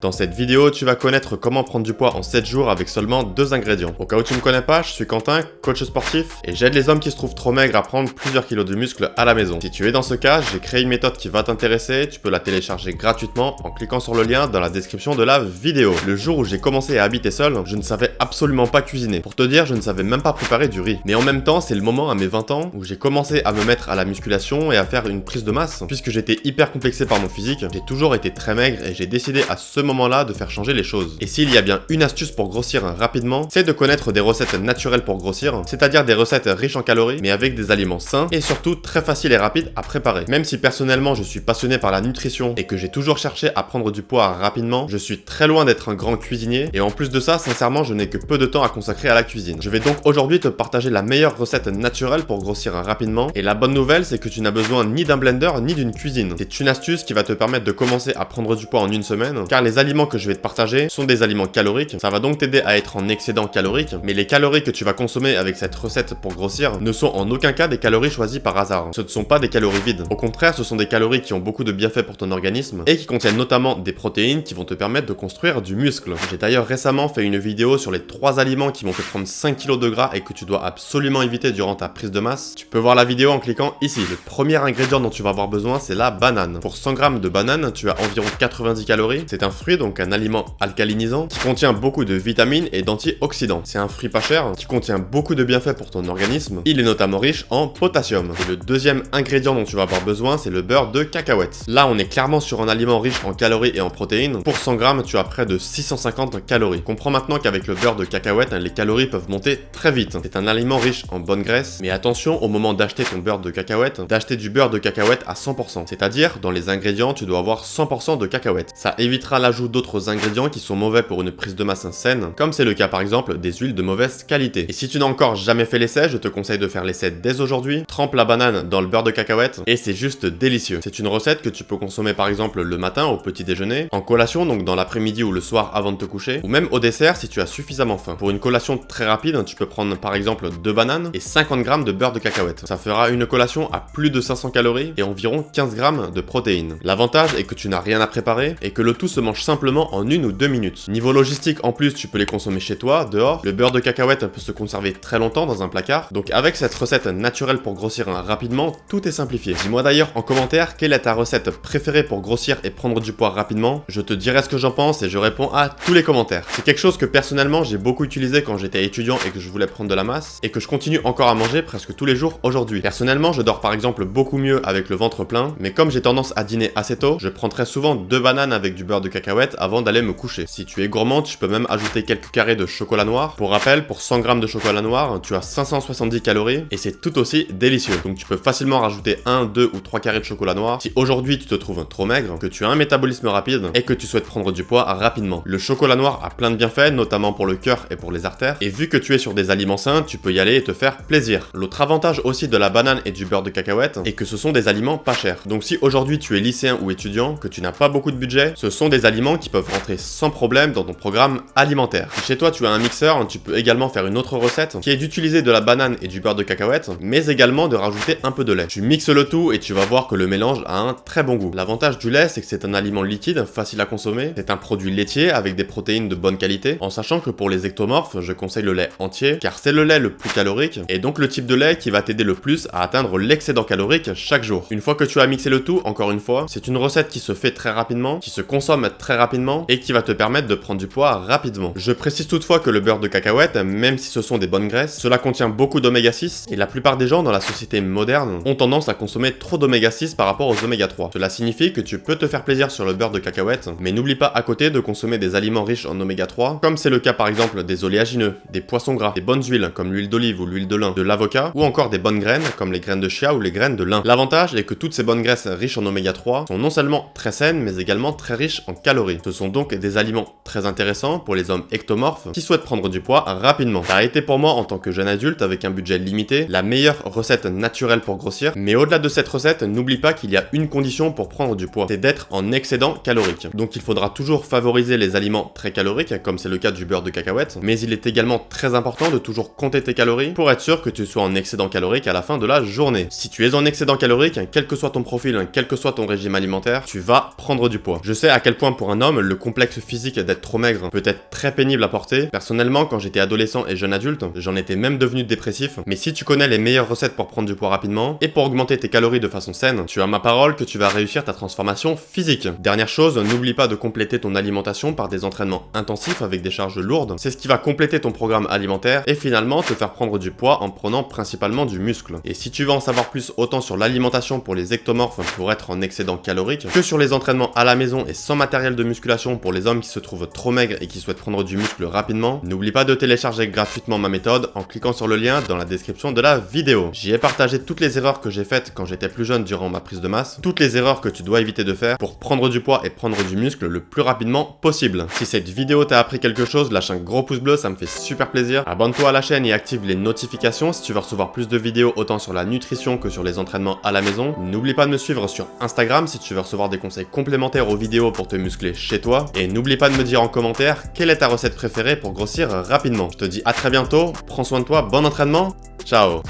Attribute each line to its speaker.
Speaker 1: Dans cette vidéo, tu vas connaître comment prendre du poids en 7 jours avec seulement 2 ingrédients. Au cas où tu ne me connais pas, je suis Quentin, coach sportif, et j'aide les hommes qui se trouvent trop maigres à prendre plusieurs kilos de muscles à la maison. Si tu es dans ce cas, j'ai créé une méthode qui va t'intéresser, tu peux la télécharger gratuitement en cliquant sur le lien dans la description de la vidéo. Le jour où j'ai commencé à habiter seul, je ne savais absolument pas cuisiner. Pour te dire, je ne savais même pas préparer du riz. Mais en même temps, c'est le moment à mes 20 ans où j'ai commencé à me mettre à la musculation et à faire une prise de masse. Puisque j'étais hyper complexé par mon physique, j'ai toujours été très maigre et j'ai décidé à ce moment-là de faire changer les choses. Et s'il y a bien une astuce pour grossir rapidement, c'est de connaître des recettes naturelles pour grossir, c'est-à-dire des recettes riches en calories, mais avec des aliments sains et surtout très faciles et rapides à préparer. Même si personnellement je suis passionné par la nutrition et que j'ai toujours cherché à prendre du poids rapidement, je suis très loin d'être un grand cuisinier et en plus de ça, sincèrement, je n'ai que peu de temps à consacrer à la cuisine. Je vais donc aujourd'hui te partager la meilleure recette naturelle pour grossir rapidement et la bonne nouvelle, c'est que tu n'as besoin ni d'un blender ni d'une cuisine. C'est une astuce qui va te permettre de commencer à prendre du poids en une semaine, car les aliments que je vais te partager sont des aliments caloriques, ça va donc t'aider à être en excédent calorique, mais les calories que tu vas consommer avec cette recette pour grossir ne sont en aucun cas des calories choisies par hasard. Ce ne sont pas des calories vides. Au contraire, ce sont des calories qui ont beaucoup de bienfaits pour ton organisme et qui contiennent notamment des protéines qui vont te permettre de construire du muscle. J'ai d'ailleurs récemment fait une vidéo sur les 3 aliments qui vont te prendre 5 kg de gras et que tu dois absolument éviter durant ta prise de masse. Tu peux voir la vidéo en cliquant ici. Le premier ingrédient dont tu vas avoir besoin, c'est la banane. Pour 100 g de banane, tu as environ 90 calories. C'est un fruit, donc un aliment alcalinisant, qui contient beaucoup de vitamines et d'antioxydants. C'est un fruit pas cher, qui contient beaucoup de bienfaits pour ton organisme. Il est notamment riche en potassium. Et le deuxième ingrédient dont tu vas avoir besoin, c'est le beurre de cacahuète. Là, on est clairement sur un aliment riche en calories et en protéines. Pour 100 g, tu as près de 650 calories. Comprends maintenant qu'avec le beurre de cacahuète, les calories peuvent monter très vite. C'est un aliment riche en bonne graisse, mais attention au moment d'acheter ton beurre de cacahuète, d'acheter du beurre de cacahuète à 100%. C'est-à-dire, dans les ingrédients, tu dois avoir 100% de cacahuètes. Ça évitera l'ajout d'autres ingrédients qui sont mauvais pour une prise de masse saine, comme c'est le cas par exemple des huiles de mauvaise qualité. Et si tu n'as encore jamais fait l'essai, je te conseille de faire l'essai dès aujourd'hui. Trempe la banane dans le beurre de cacahuète et c'est juste délicieux. C'est une recette que tu peux consommer par exemple le matin au petit déjeuner, en collation donc dans l'après-midi ou le soir avant de te coucher, ou même au dessert si tu as suffisamment faim. Pour une collation très rapide, tu peux prendre par exemple 2 bananes et 50 g de beurre de cacahuète. Ça fera une collation à plus de 500 calories et environ 15 g de protéines. L'avantage est que tu n'as rien à préparer et que le tout se mange simplement en 1 ou 2 minutes. Niveau logistique, en plus, tu peux les consommer chez toi, dehors. Le beurre de cacahuète peut se conserver très longtemps dans un placard. Donc avec cette recette naturelle pour grossir rapidement, tout est simplifié. Dis-moi d'ailleurs en commentaire quelle est ta recette préférée pour grossir et prendre du poids rapidement. Je te dirai ce que j'en pense et je réponds à tous les commentaires. C'est quelque chose que personnellement j'ai beaucoup utilisé quand j'étais étudiant et que je voulais prendre de la masse et que je continue encore à manger presque tous les jours aujourd'hui. Personnellement, je dors par exemple beaucoup mieux avec le ventre plein, mais comme j'ai tendance à dîner assez tôt, je prends très souvent 2 bananes avec du beurre de cacahuète avant d'aller me coucher. Si tu es gourmand, tu peux même ajouter quelques carrés de chocolat noir. Pour rappel, pour 100 g de chocolat noir, tu as 570 calories et c'est tout aussi délicieux. Donc tu peux facilement rajouter 1, 2 ou 3 carrés de chocolat noir si aujourd'hui tu te trouves trop maigre, que tu as un métabolisme rapide et que tu souhaites prendre du poids rapidement. Le chocolat noir a plein de bienfaits, notamment pour le cœur et pour les artères. Et vu que tu es sur des aliments sains, tu peux y aller et te faire plaisir. L'autre avantage aussi de la banane et du beurre de cacahuète est que ce sont des aliments pas chers. Donc si aujourd'hui tu es lycéen ou étudiant, que tu n'as pas beaucoup de budget, ce sont des aliments qui peuvent rentrer sans problème dans ton programme alimentaire. Si chez toi tu as un mixeur, tu peux également faire une autre recette qui est d'utiliser de la banane et du beurre de cacahuète, mais également de rajouter un peu de lait. Tu mixes le tout et tu vas voir que le mélange a un très bon goût. L'avantage du lait, c'est que c'est un aliment liquide, facile à consommer, c'est un produit laitier avec des protéines de bonne qualité, en sachant que pour les ectomorphes, je conseille le lait entier, car c'est le lait le plus calorique, et donc le type de lait qui va t'aider le plus à atteindre l'excédent calorique chaque jour. Une fois que tu as mixé le tout, encore une fois, c'est une recette qui se fait très rapidement, qui se consomme très rapidement, et qui va te permettre de prendre du poids rapidement. Je précise toutefois que le beurre de cacahuète, même si ce sont des bonnes graisses, cela contient beaucoup d'oméga 6 et la plupart des gens dans la société moderne ont tendance à consommer trop d'oméga 6 par rapport aux oméga 3. Cela signifie que tu peux te faire plaisir sur le beurre de cacahuète, mais n'oublie pas à côté de consommer des aliments riches en oméga 3, comme c'est le cas par exemple des oléagineux, des poissons gras, des bonnes huiles comme l'huile d'olive ou l'huile de lin, de l'avocat, ou encore des bonnes graines comme les graines de chia ou les graines de lin. L'avantage est que toutes ces bonnes graisses riches en oméga 3 sont non seulement très saines, mais également très riches en calories. Ce sont donc des aliments très intéressants pour les hommes ectomorphes qui souhaitent prendre du poids rapidement. Ça a été pour moi en tant que jeune adulte avec un budget limité, la meilleure recette naturelle pour grossir, mais au-delà de cette recette, n'oublie pas qu'il y a une condition pour prendre du poids, c'est d'être en excédent calorique. Donc il faudra toujours favoriser les aliments très caloriques, comme c'est le cas du beurre de cacahuète, mais il est également très important de toujours compter tes calories pour être sûr que tu sois en excédent calorique à la fin de la journée. Si tu es en excédent calorique, quel que soit ton profil, quel que soit ton régime alimentaire, tu vas prendre du poids. Je sais à quel point pour Pour un homme, le complexe physique d'être trop maigre peut être très pénible à porter. Personnellement, quand j'étais adolescent et jeune adulte, j'en étais même devenu dépressif. Mais si tu connais les meilleures recettes pour prendre du poids rapidement et pour augmenter tes calories de façon saine, tu as ma parole que tu vas réussir ta transformation physique. Dernière chose, n'oublie pas de compléter ton alimentation par des entraînements intensifs avec des charges lourdes. C'est ce qui va compléter ton programme alimentaire et finalement te faire prendre du poids en prenant principalement du muscle. Et si tu veux en savoir plus autant sur l'alimentation pour les ectomorphes pour être en excédent calorique, que sur les entraînements à la maison et sans matériel de musculation pour les hommes qui se trouvent trop maigres et qui souhaitent prendre du muscle rapidement, n'oublie pas de télécharger gratuitement ma méthode en cliquant sur le lien dans la description de la vidéo. J'y ai partagé toutes les erreurs que j'ai faites quand j'étais plus jeune durant ma prise de masse, toutes les erreurs que tu dois éviter de faire pour prendre du poids et prendre du muscle le plus rapidement possible. Si cette vidéo t'a appris quelque chose, lâche un gros pouce bleu, ça me fait super plaisir. Abonne-toi à la chaîne et active les notifications si tu veux recevoir plus de vidéos autant sur la nutrition que sur les entraînements à la maison. N'oublie pas de me suivre sur Instagram si tu veux recevoir des conseils complémentaires aux vidéos pour te muscler chez toi. Et n'oublie pas de me dire en commentaire quelle est ta recette préférée pour grossir rapidement. Je te dis à très bientôt, prends soin de toi, bon entraînement, ciao.